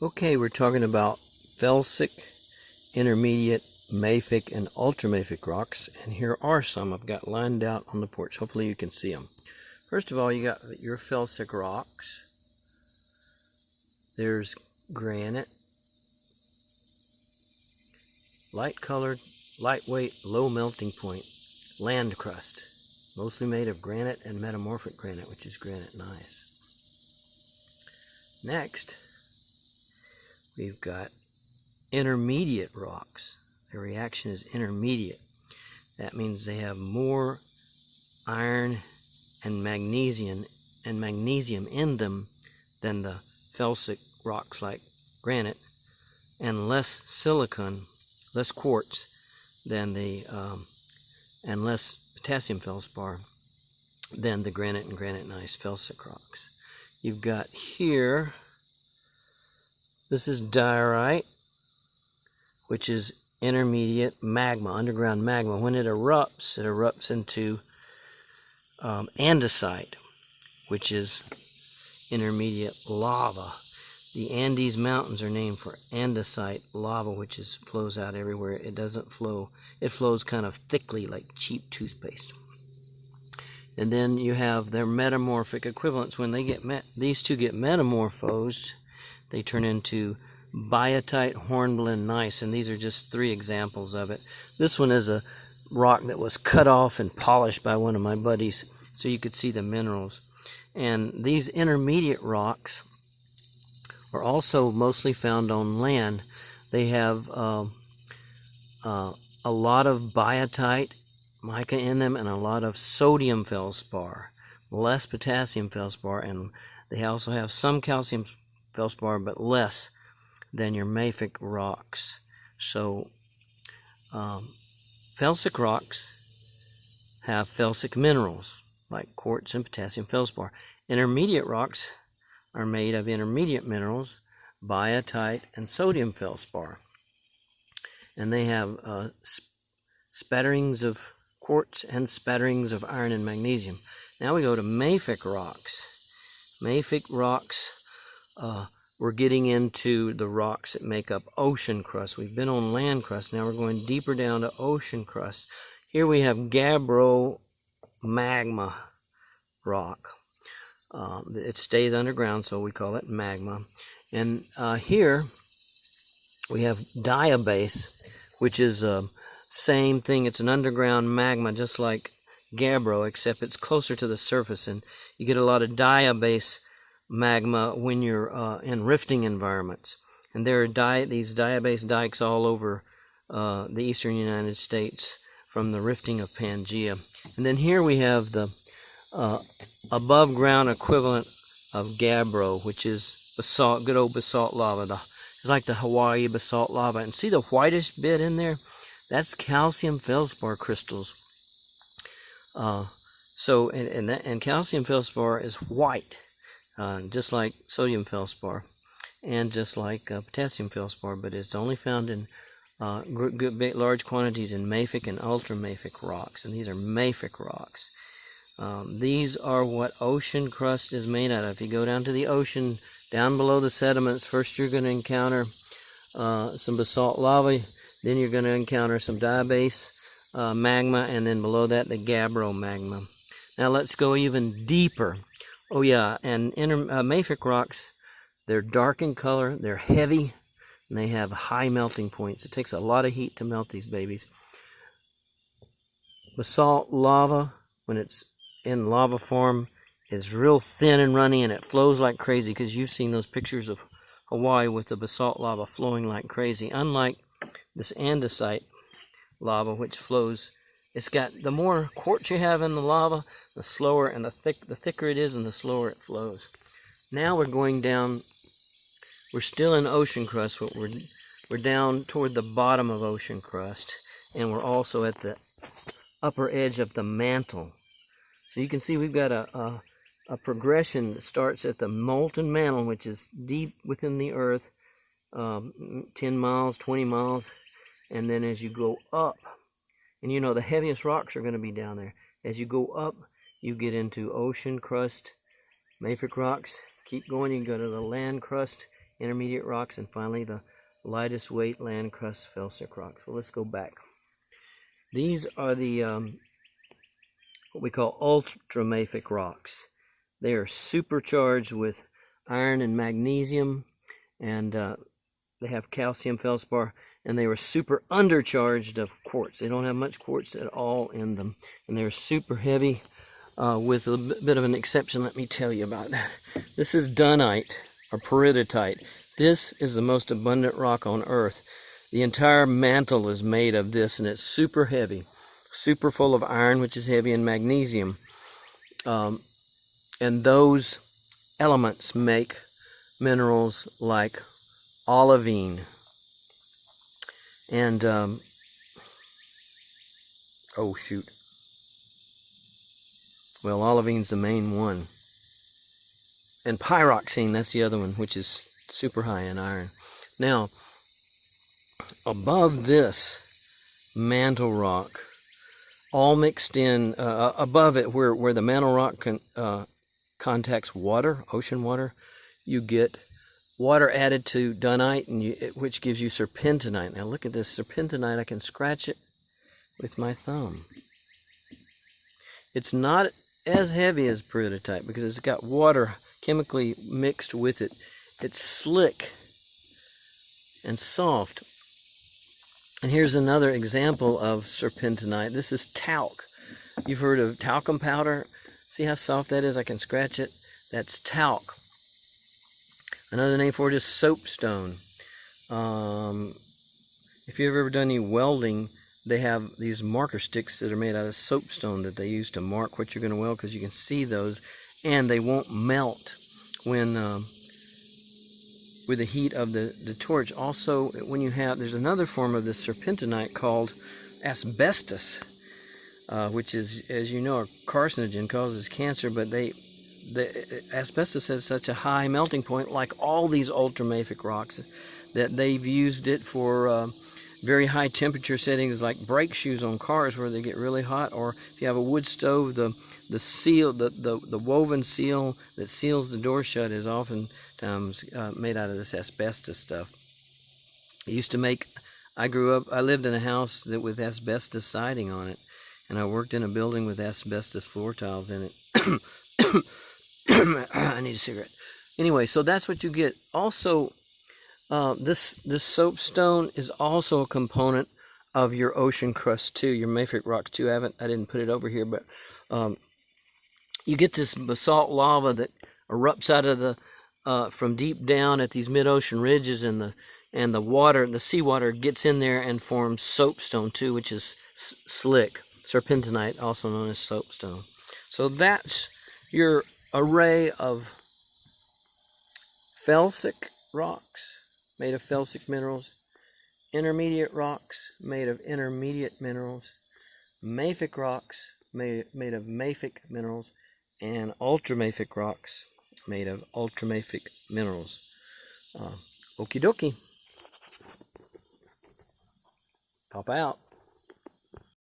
Okay, we're talking about Felsic, Intermediate, Mafic, and Ultramafic rocks, and here are some I've got lined out on the porch. Hopefully you can see them. First of all, you got your Felsic rocks. There's granite, light colored, lightweight, low melting point, land crust, mostly made of granite and metamorphic granite, which is granite nice. Next, we've got intermediate rocks. Their reaction is intermediate. That means they have more iron and magnesium in them than the felsic rocks like granite, and less silicon, less quartz than the and less potassium feldspar than the granite and granite gneiss felsic rocks. You've got here, this is diorite, which is intermediate magma, underground magma. When it erupts into andesite, which is intermediate lava. The Andes Mountains are named for andesite lava, which flows out everywhere. It doesn't flow, it flows kind of thickly like cheap toothpaste. And then you have their metamorphic equivalents. When they get these two get metamorphosed, they turn into biotite hornblende gneiss, and these are just 3 examples of it. This one is a rock that was cut off and polished by one of my buddies, so you could see the minerals. And these intermediate rocks are also mostly found on land. They have a lot of biotite, mica in them, and a lot of sodium feldspar, less potassium feldspar, and they also have some calcium feldspar, but less than your mafic rocks. So felsic rocks have felsic minerals like quartz and potassium feldspar. Intermediate rocks are made of intermediate minerals, biotite and sodium feldspar, and they have spatterings of quartz and spatterings of iron and magnesium. Now we go to mafic rocks. Mafic rocks, we're getting into the rocks that make up ocean crust. We've been on land crust. Now we're going deeper down to ocean crust. Here we have gabbro magma rock. It stays underground, so we call it magma. And here we have diabase, which is the same thing. It's an underground magma, just like gabbro, except it's closer to the surface, and you get a lot of diabase magma when you're in rifting environments. And there are these diabase dikes all over the eastern United States from the rifting of Pangea. And then here we have the above ground equivalent of gabbro, which is basalt, good old basalt lava. It's like the Hawaii basalt lava. And see the whitish bit in there? That's calcium feldspar crystals. And calcium feldspar is white, just like sodium feldspar, and just like potassium feldspar, but it's only found in large quantities in mafic and ultramafic rocks, and these are mafic rocks. These are what ocean crust is made out of. If you go down to the ocean, down below the sediments, first you're going to encounter some basalt lava, then you're going to encounter some diabase magma, and then below that the gabbro magma. Now let's go even deeper. Oh yeah, and mafic rocks, they're dark in color, they're heavy, and they have high melting points. It takes a lot of heat to melt these babies. Basalt lava, when it's in lava form, is real thin and runny, and it flows like crazy, because you've seen those pictures of Hawaii with the basalt lava flowing like crazy. Unlike this andesite lava, which flows, it's got, the more quartz you have in the lava, the slower and the thicker it is, and the slower it flows. Now we're going down, we're still in ocean crust, but we're down toward the bottom of ocean crust, and we're also at the upper edge of the mantle. So you can see we've got a progression that starts at the molten mantle, which is deep within the earth, 10 miles, 20 miles, and then as you go up, and you know the heaviest rocks are going to be down there. As you go up, you get into ocean crust, mafic rocks. Keep going, you go to the land crust, intermediate rocks, and finally the lightest weight land crust felsic rocks. So let's go back. These are the what we call ultramafic rocks. They are supercharged with iron and magnesium, and they have calcium feldspar, and they were super undercharged of quartz. They don't have much quartz at all in them, and they're super heavy, with a bit of an exception. Let me tell you about that. This is dunite or peridotite. This is the most abundant rock on earth. The entire mantle is made of this, and it's super heavy, super full of iron, which is heavy, and magnesium. And those elements make minerals like olivine and oh shoot, well, olivine's the main one, and pyroxene, that's the other one, which is super high in iron. Now, above this mantle rock, all mixed in, above it, where the mantle rock contacts water, ocean water, you get water added to dunite, and which gives you serpentinite. Now look at this serpentinite. I can scratch it with my thumb. It's not as heavy as peridotite because it's got water chemically mixed with it. It's slick and soft. And here's another example of serpentinite. This is talc. You've heard of talcum powder? See how soft that is? I can scratch it. That's talc. Another name for it is soapstone. If you've ever done any welding, they have these marker sticks that are made out of soapstone that they use to mark what you're going to weld, because you can see those, and they won't melt when with the heat of the torch. Also, when you have, there's another form of this serpentinite called asbestos, which is, as you know, a carcinogen, causes cancer, but the asbestos has such a high melting point, like all these ultramafic rocks, that they've used it for very high temperature settings, like brake shoes on cars where they get really hot, or if you have a wood stove, the seal, the woven seal that seals the door shut is oftentimes made out of this asbestos stuff. It used to make, I lived in a house with asbestos siding on it, and I worked in a building with asbestos floor tiles in it. I need a cigarette. Anyway, so that's what you get. Also, this soapstone is also a component of your ocean crust too, your mafic rocks too. I didn't put it over here, but you get this basalt lava that erupts out of the from deep down at these mid-ocean ridges, and the water, the seawater, gets in there and forms soapstone too, which is slick serpentinite, also known as soapstone. So that's your array of felsic rocks made of felsic minerals, intermediate rocks made of intermediate minerals, mafic rocks made of mafic minerals, and ultramafic rocks made of ultramafic minerals. Okie dokie. Pop out.